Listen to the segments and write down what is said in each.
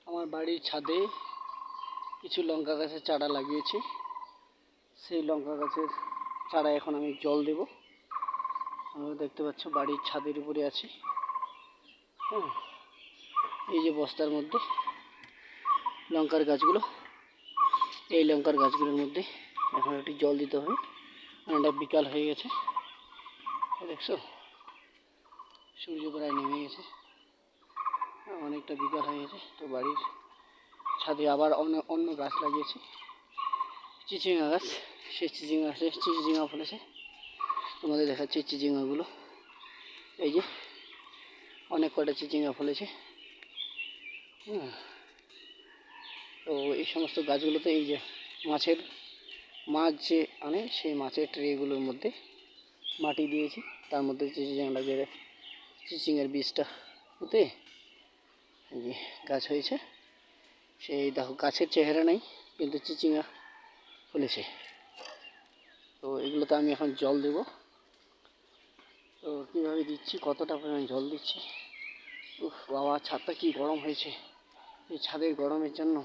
আমার বাড়ির ছাদে কিছু লঙ্কা গাছের চারা লাগিয়েছি। সেই লঙ্কা গাছের চারা এখন আমি জল দেব। তোমরা দেখতে পাচ্ছ বাড়ির ছাদের উপরে আছি। হ্যাঁ, এই যে বস্তার মধ্যে লঙ্কার গাছগুলো, এই লঙ্কার গাছগুলোর মধ্যে এখন একটি জল দিতে হবে। এটা বিকাল হয়ে গেছে, দেখছো সূর্য প্রায় নেমে গেছে, অনেকটা বিকাল হয়ে গেছে। তো বাড়ির ছাদে আবার অন্য গাছ লাগিয়েছি, চিচিঙ্গা গাছ। সেই চিচিঙ্গা গাছে চিচিঙ্গা ফলেছে, তোমাদের দেখাচ্ছি চিচিঙ্গাগুলো। এই যে অনেক কটা চিচিঙ্গা ফলেছে। তো এই সমস্ত গাছগুলোতে এই যে মাছ যে আনে সেই মাছের ট্রেগুলোর মধ্যে মাটি দিয়েছি, তার মধ্যে চিচিঙ্গাটা বেড়ে চিচিঙ্গার বীজটা পুঁতে এই যে গাছ হয়েছে। সেই দেখো গাছের চেহারা নেই, কিন্তু চিচিঙ্গা ফলেছে। তো এগুলোতে আমি এখন জল দেব। তো কীভাবে দিচ্ছি, কতটা পরিমাণ জল দিচ্ছি, বাবা ছাদটা কি গরম হয়েছে। এই ছাদের গরমের জন্য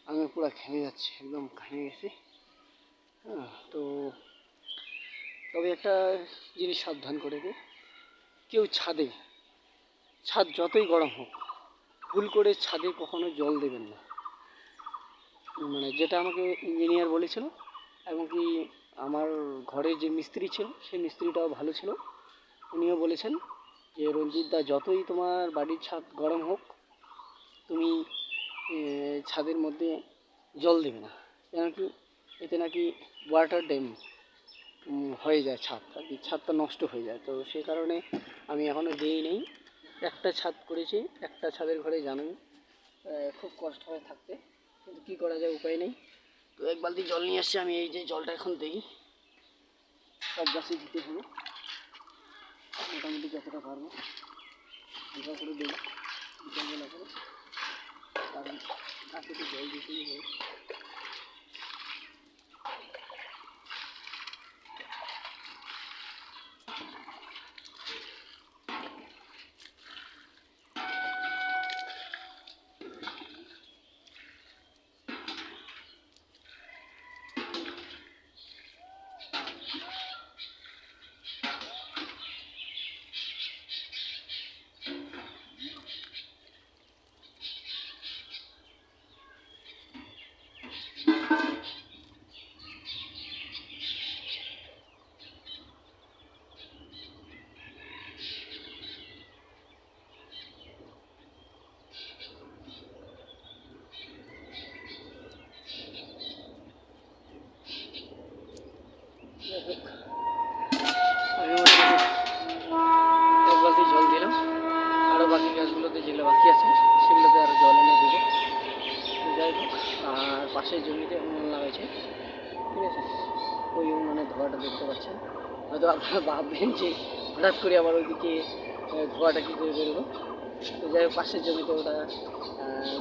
আমি পুরো ঘেমে যাচ্ছি, একদম ঘেমে গেছি। তো তবে একটা জিনিস সাবধান করে দিই, কেউ ছাদ যতই গরম হোক ভুল করে ছাদে কখনো জল দেবেন না। মানে যেটা আমাকে ইঞ্জিনিয়ার বলেছিল, এবং কি আমার ঘরে যে মিস্ত্রি ছিল সেই মিস্ত্রিটাও ভালো ছিল, উনিও বলেছেন যে রঞ্জিত দা, যতই তোমার বাড়ির ছাদ গরম হোক তুমি ছাদের মধ্যে জল দেবে না, কেন কি এতে নাকি ওয়াটার ড্যাম হয়ে যায়, ছাদটা নষ্ট হয়ে যায়। তো সেই কারণে আমি এখনও দিই নেই। একটা ছাদ করেছি, একটা ছাদের ঘরে জানোই খুব কষ্ট হয় থাকতে, কিন্তু কী করা যায়, উপায় নেই। তো এক বালতি জল নিয়ে আসছি আমি, এই যে জলটা এখন দিই সব গাছে দিতে হবে, মোটামুটি যতটা পারবো হালকা করে দেবো বিকালবেলা করে, কারণ গাছে তো জল দিতেই হবে। এক বালতি জল দিলাম, আরও বাকি গাছগুলোতে যেগুলো বাকি আছে সেগুলোতে আরও জল এনে দেবো। যাই হোক, আর পাশের জমিতে উনুন লাগাইছে, ঠিক আছে। ওই উনুনের ধোঁয়াটা দেখতে পাচ্ছেন, হয়তো আপনারা ভাববেন যে হঠাৎ করে আবার ওইদিকে ধোঁয়াটা কী করে বেরোবো। তো যাই হোক, পাশের জমিতে ওটা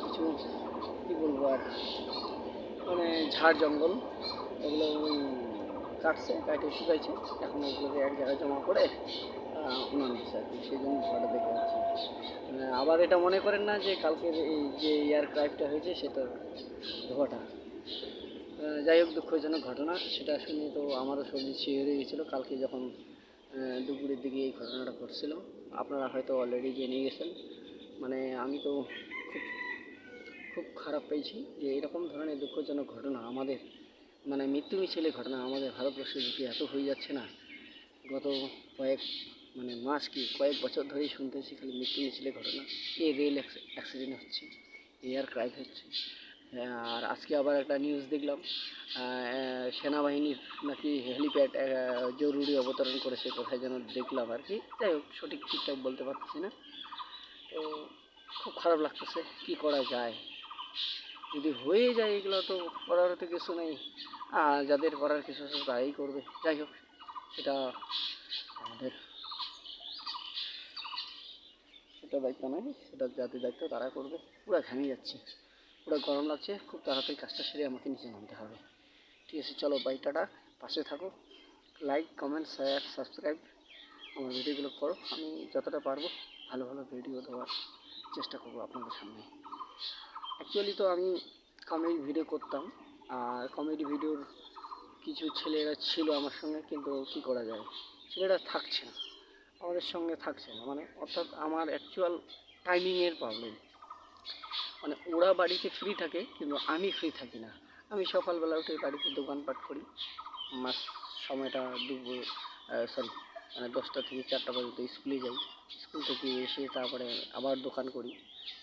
কিছু কী বলবো আর, মানে ঝাড় জঙ্গল ওগুলো কাটছে, কাটে শুকাইছে, এখন ওগুলোকে এক জায়গায় জমা করে উনান দিচ্ছে আর কি, সেই জন্য ধোঁয়াটা দেখতে পাচ্ছি। আবার এটা মনে করেন না যে কালকের এই যে এয়ার ক্রাইভটা হয়েছে সেটা ধোঁয়াটা। যাই হোক, দুঃখজনক ঘটনা, সেটা শুনে তো আমারও শরীর শিহরে গেছিলো কালকে যখন দুপুরের দিকে এই ঘটনাটা ঘটছিল। আপনারা হয়তো অলরেডি জেনে গেছেন। মানে আমি তো খুব খুব খারাপ পেয়েছি যে এরকম ধরনের দুঃখজনক ঘটনা আমাদের, মানে মৃত্যু মিছিলে ঘটনা আমাদের ভারতবর্ষের দিকে এত হয়ে যাচ্ছে না। গত কয়েক বছর ধরেই শুনতেছি খালি মৃত্যু মিছিলে ঘটনা, রেল অ্যাক্সিডেন্ট হচ্ছে, এয়ার ক্রাইভ হচ্ছে। আর আজকে আবার একটা নিউজ দেখলাম, সেনাবাহিনীর নাকি হেলিপ্যাড জরুরি অবতরণ করেছে, কোথায় যেন দেখলাম আর কি। যাই হোক, ঠিকঠাক বলতে পারছি না। তো খুব খারাপ লাগতেছে, কি করা যায়, যদি হয়ে যায় এগুলো তো করার তো কিছু নেই, যাদের করার কিছু আছে তাই করবে। যাই হোক, সেটা আমাদের সেটা দায়িত্ব নয়, সেটা যাদের দায়িত্ব তারা করবে। পুরো ঘেমে যাচ্ছে, পুরো গরম লাগছে, খুব তাড়াতাড়ি কাজটা সেরে আমাকে নিচে নামতে হবে। ঠিক আছে, চলো বাই, টাটা। পাশে থাকো, লাইক, কমেন্ট, শেয়ার, সাবস্ক্রাইব আমার ভিডিওগুলো করো। আমি যতটা পারবো ভালো ভালো ভিডিও দেওয়ার চেষ্টা করবো আপনাদের সামনে। অ্যাকচুয়ালি তো আমি কমেডি ভিডিও করতাম, আর কমেডি ভিডিওর কিছু ছেলেরা ছিল আমার সঙ্গে, কিন্তু কী করা যায়, ছেলেরা থাকছে না, আমাদের সঙ্গে থাকছে না, মানে অর্থাৎ আমার অ্যাকচুয়াল টাইমিংয়ের প্রবলেম। মানে ওরা বাড়িতে ফ্রি থাকে কিন্তু আমি ফ্রি থাকি না। আমি সকালবেলা উঠে বাড়িতে দোকানপাট করি, আমার সময়টা দুপুর সরি মানে 10টা থেকে 4টা পর্যন্ত স্কুলে যাই, স্কুল থেকে এসে তারপরে আবার দোকান করি।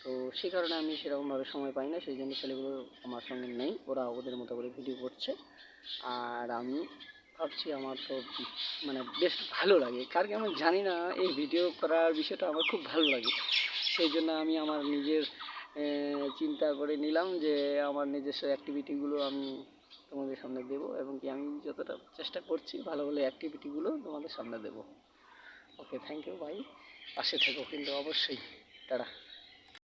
তো সেই কারণে আমি সেরকমভাবে সময় পাই না, সেই জন্য ছেলেগুলো আমার সঙ্গে নেই, ওরা ওদের মতো করে ভিডিও করছে। আর আমি ভাবছি আমার তো মানে বেশ ভালো লাগে, কার কেমন জানি না, এই ভিডিও করার বিষয়টা আমার খুব ভালো লাগে। সেই জন্য আমি আমার নিজের চিন্তা করে নিলাম যে আমার নিজস্ব অ্যাক্টিভিটিগুলো আমি তোমাদের সামনে দেবো, এবং কি আমি যতটা চেষ্টা করছি ভালো ভালো অ্যাক্টিভিটিগুলো তোমাদের সামনে দেবো। ওকে, থ্যাংক ইউ ভাই, পাশে থেকো কিন্তু অবশ্যই। টাটা।